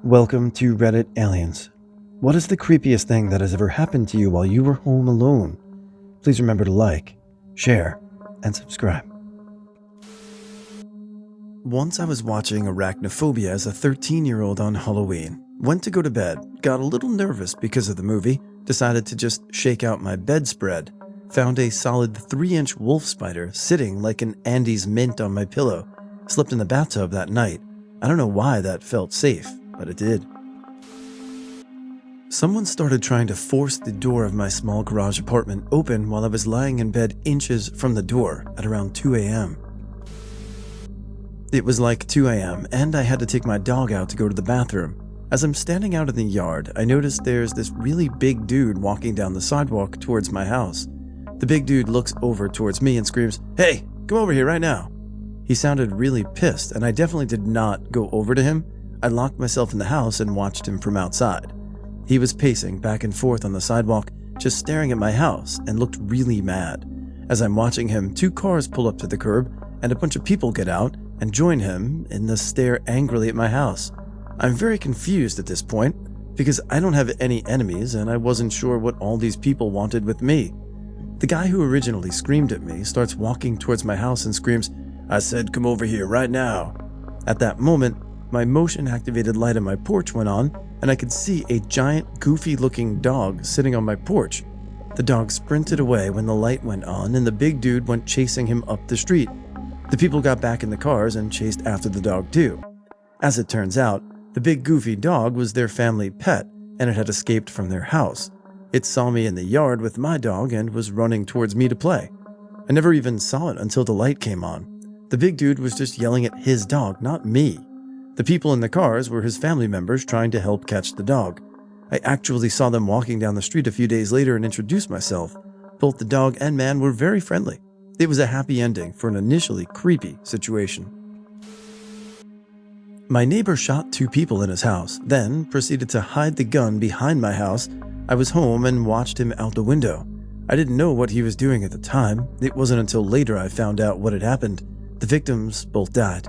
Welcome to Reddit Aliens. What is the creepiest thing that has ever happened to you while you were home alone? Please remember to like, share, and subscribe. Once I was watching Arachnophobia as a 13-year-old on Halloween. Went to go to bed, got a little nervous because of the movie, decided to just shake out my bedspread. Found a solid 3-inch wolf spider sitting like an Andes mint on my pillow. Slept in the bathtub that night. I don't know why that felt safe, but it did. Someone started trying to force the door of my small garage apartment open while I was lying in bed inches from the door at around 2 a.m. It was like 2 a.m. and I had to take my dog out to go to the bathroom. As I'm standing out in the yard, I noticed there's this really big dude walking down the sidewalk towards my house. The big dude looks over towards me and screams, "Hey, come over here right now." He sounded really pissed, and I definitely did not go over to him. I locked myself in the house and watched him from outside. He was pacing back and forth on the sidewalk, just staring at my house, and looked really mad. As I'm watching him, 2 cars pull up to the curb, and a bunch of people get out and join him in the stare angrily at my house. I'm very confused at this point, because I don't have any enemies and I wasn't sure what all these people wanted with me. The guy who originally screamed at me starts walking towards my house and screams, "I said come over here right now." At that moment, my motion-activated light on my porch went on, and I could see a giant, goofy-looking dog sitting on my porch. The dog sprinted away when the light went on, and the big dude went chasing him up the street. The people got back in the cars and chased after the dog too. As it turns out, the big goofy dog was their family pet, and it had escaped from their house. It saw me in the yard with my dog and was running towards me to play. I never even saw it until the light came on. The big dude was just yelling at his dog, not me. The people in the cars were his family members trying to help catch the dog. I actually saw them walking down the street a few days later and introduced myself. Both the dog and man were very friendly. It was a happy ending for an initially creepy situation. My neighbor shot 2 people in his house, then proceeded to hide the gun behind my house. I was home and watched him out the window. I didn't know what he was doing at the time. It wasn't until later I found out what had happened. The victims both died.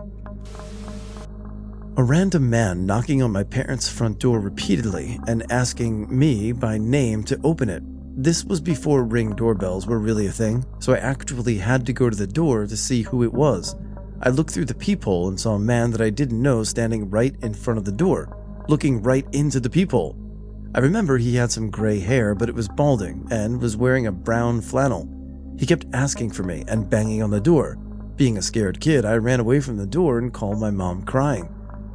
A random man knocking on my parents' front door repeatedly and asking me by name to open it. This was before Ring doorbells were really a thing, so I actually had to go to the door to see who it was. I looked through the peephole and saw a man that I didn't know standing right in front of the door, looking right into the peephole. I remember he had some gray hair, but it was balding and was wearing a brown flannel. He kept asking for me and banging on the door. Being a scared kid, I ran away from the door and called my mom crying.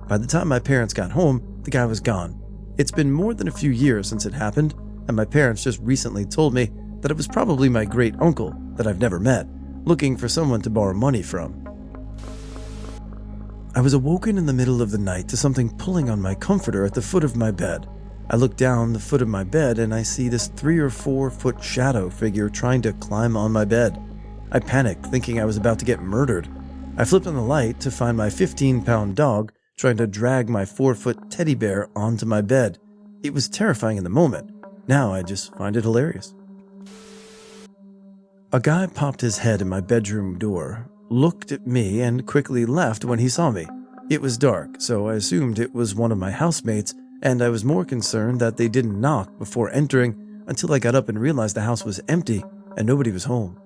By the time my parents got home, the guy was gone. It's been more than a few years since it happened, and my parents just recently told me that it was probably my great uncle that I've never met, looking for someone to borrow money from. I was awoken in the middle of the night to something pulling on my comforter at the foot of my bed. I look down the foot of my bed and I see this 3 or 4 foot shadow figure trying to climb on my bed. I panicked, thinking I was about to get murdered. I flipped on the light to find my 15-pound dog trying to drag my 4-foot teddy bear onto my bed. It was terrifying in the moment. Now I just find it hilarious. A guy popped his head in my bedroom door, looked at me, and quickly left when he saw me. It was dark, so I assumed it was one of my housemates, and I was more concerned that they didn't knock before entering until I got up and realized the house was empty and nobody was home.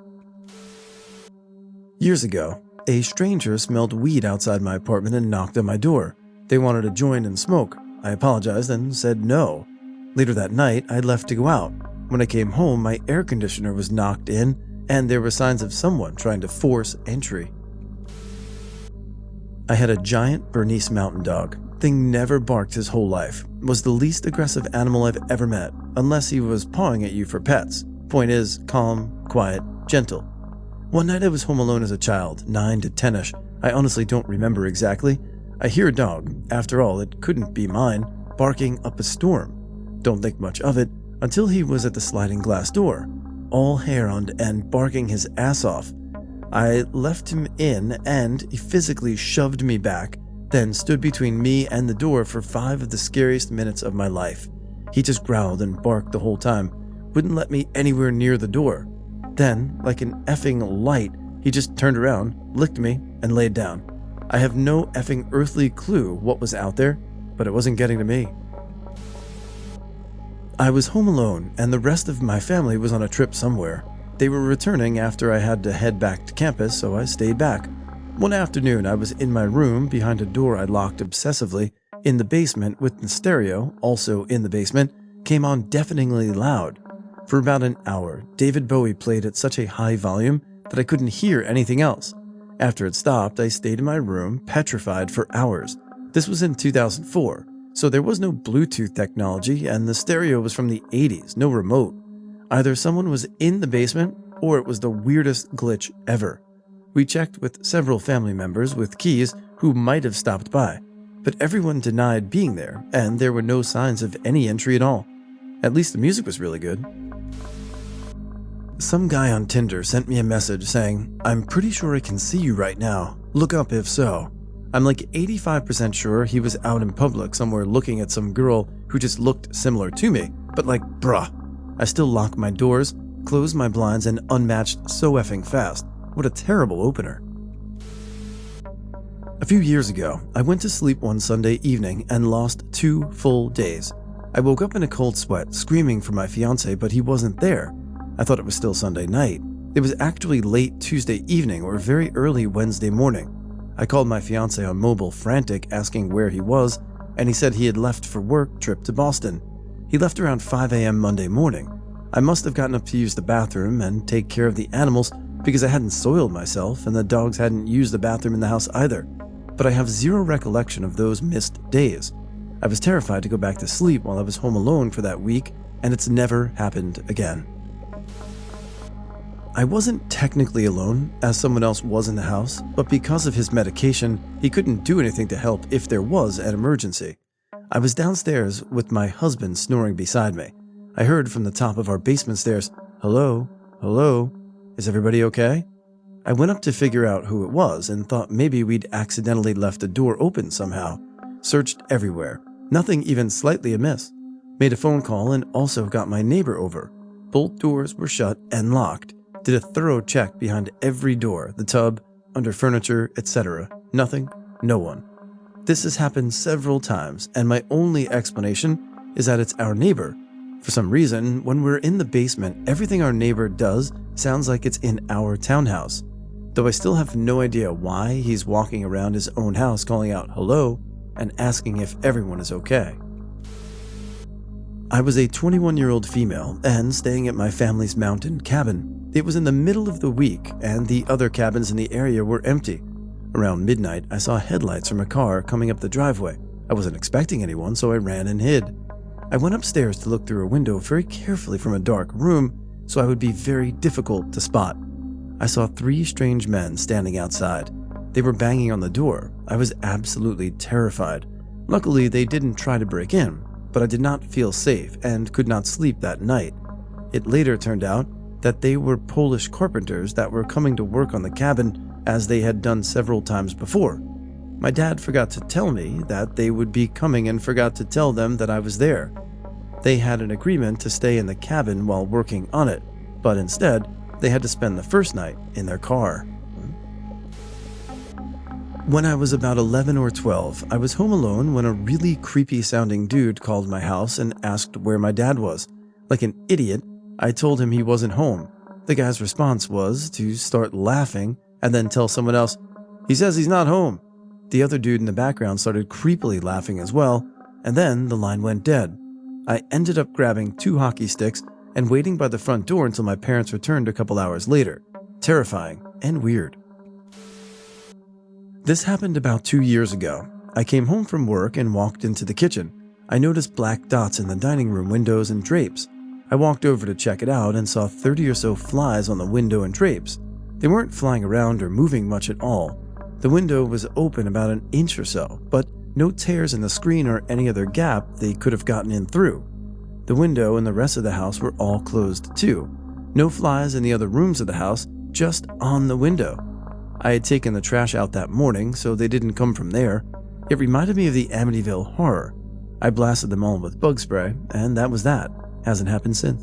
Years ago, a stranger smelled weed outside my apartment and knocked on my door. They wanted to join and smoke. I apologized and said no. Later that night, I left to go out. When I came home, my air conditioner was knocked in, and there were signs of someone trying to force entry. I had a giant Bernese mountain dog. Thing never barked his whole life. Was the least aggressive animal I've ever met, unless he was pawing at you for pets. Point is, calm, quiet, gentle. One night I was home alone as a child, 9 to 10ish. I honestly don't remember exactly. I hear a dog, after all it couldn't be mine, barking up a storm. Don't think much of it until he was at the sliding glass door, all hair on end, barking his ass off. I left him in and he physically shoved me back, then stood between me and the door for 5 of the scariest minutes of my life. He just growled and barked the whole time, wouldn't let me anywhere near the door. Then, like an effing light, he just turned around, licked me, and laid down. I have no effing earthly clue what was out there, but it wasn't getting to me. I was home alone, and the rest of my family was on a trip somewhere. They were returning after I had to head back to campus, so I stayed back. One afternoon, I was in my room behind a door I locked obsessively in the basement with the stereo, also in the basement, came on deafeningly loud. For about an hour, David Bowie played at such a high volume that I couldn't hear anything else. After it stopped, I stayed in my room, petrified for hours. This was in 2004, so there was no Bluetooth technology, and the stereo was from the 80s, no remote. Either someone was in the basement, or it was the weirdest glitch ever. We checked with several family members with keys who might have stopped by, but everyone denied being there, and there were no signs of any entry at all. At least the music was really good. Some guy on Tinder sent me a message saying, "I'm pretty sure I can see you right now. Look up if so." I'm like 85% sure he was out in public somewhere looking at some girl who just looked similar to me, but like, bruh. I still locked my doors, closed my blinds, and unmatched so effing fast. What a terrible opener. A few years ago, I went to sleep one Sunday evening and lost 2 full days. I woke up in a cold sweat, screaming for my fiancé, but he wasn't there. I thought it was still Sunday night. It was actually late Tuesday evening or very early Wednesday morning. I called my fiancé on mobile, frantic, asking where he was, and he said he had left for work trip to Boston. He left around 5 a.m. Monday morning. I must have gotten up to use the bathroom and take care of the animals because I hadn't soiled myself and the dogs hadn't used the bathroom in the house either. But I have zero recollection of those missed days. I was terrified to go back to sleep while I was home alone for that week, and it's never happened again. I wasn't technically alone, as someone else was in the house, but because of his medication, he couldn't do anything to help if there was an emergency. I was downstairs with my husband snoring beside me. I heard from the top of our basement stairs, "Hello? Hello? Is everybody okay?" I went up to figure out who it was and thought maybe we'd accidentally left the door open somehow. Searched everywhere. Nothing even slightly amiss. Made a phone call and also got my neighbor over. Both doors were shut and locked. Did a thorough check behind every door, the tub, under furniture, etc. Nothing, no one. This has happened several times, and my only explanation is that it's our neighbor. For some reason, when we're in the basement, everything our neighbor does sounds like it's in our townhouse. Though I still have no idea why he's walking around his own house calling out hello and asking if everyone is okay. I was a 21-year-old female and staying at my family's mountain cabin. It was in the middle of the week, and the other cabins in the area were empty. Around midnight, I saw headlights from a car coming up the driveway. I wasn't expecting anyone, so I ran and hid. I went upstairs to look through a window very carefully from a dark room, so I would be very difficult to spot. I saw 3 strange men standing outside. They were banging on the door. I was absolutely terrified. Luckily, they didn't try to break in, but I did not feel safe and could not sleep that night. It later turned out that they were Polish carpenters that were coming to work on the cabin as they had done several times before. My dad forgot to tell me that they would be coming and forgot to tell them that I was there. They had an agreement to stay in the cabin while working on it, but instead, they had to spend the first night in their car. When I was about 11 or 12, I was home alone when a really creepy sounding dude called my house and asked where my dad was. Like an idiot, I told him he wasn't home. The guy's response was to start laughing and then tell someone else, "He says he's not home." The other dude in the background started creepily laughing as well, and then the line went dead. I ended up grabbing 2 hockey sticks and waiting by the front door until my parents returned a couple hours later. Terrifying and weird. This happened about 2 years ago. I came home from work and walked into the kitchen. I noticed black dots in the dining room windows and drapes. I walked over to check it out and saw 30 or so flies on the window and drapes. They weren't flying around or moving much at all. The window was open about an inch or so, but no tears in the screen or any other gap they could have gotten in through. The window and the rest of the house were all closed too. No flies in the other rooms of the house, just on the window. I had taken the trash out that morning, so they didn't come from there. It reminded me of the Amityville Horror. I blasted them all with bug spray, and that was that. Hasn't happened since.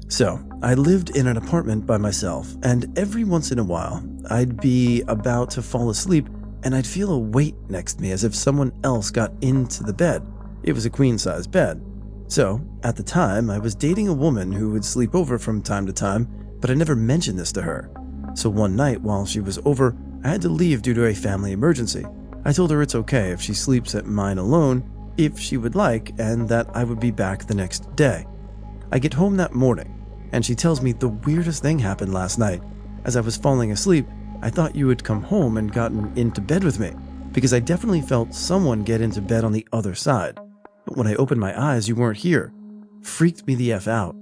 So, I lived in an apartment by myself, and every once in a while, I'd be about to fall asleep and I'd feel a weight next to me as if someone else got into the bed. It was a queen-size bed. So, at the time, I was dating a woman who would sleep over from time to time, but I never mentioned this to her. So one night, while she was over, I had to leave due to a family emergency. I told her it's okay if she sleeps at mine alone, if she would like, and that I would be back the next day. I get home that morning, and she tells me the weirdest thing happened last night. As I was falling asleep, I thought you had come home and gotten into bed with me, because I definitely felt someone get into bed on the other side. But when I opened my eyes, you weren't here. Freaked me the F out.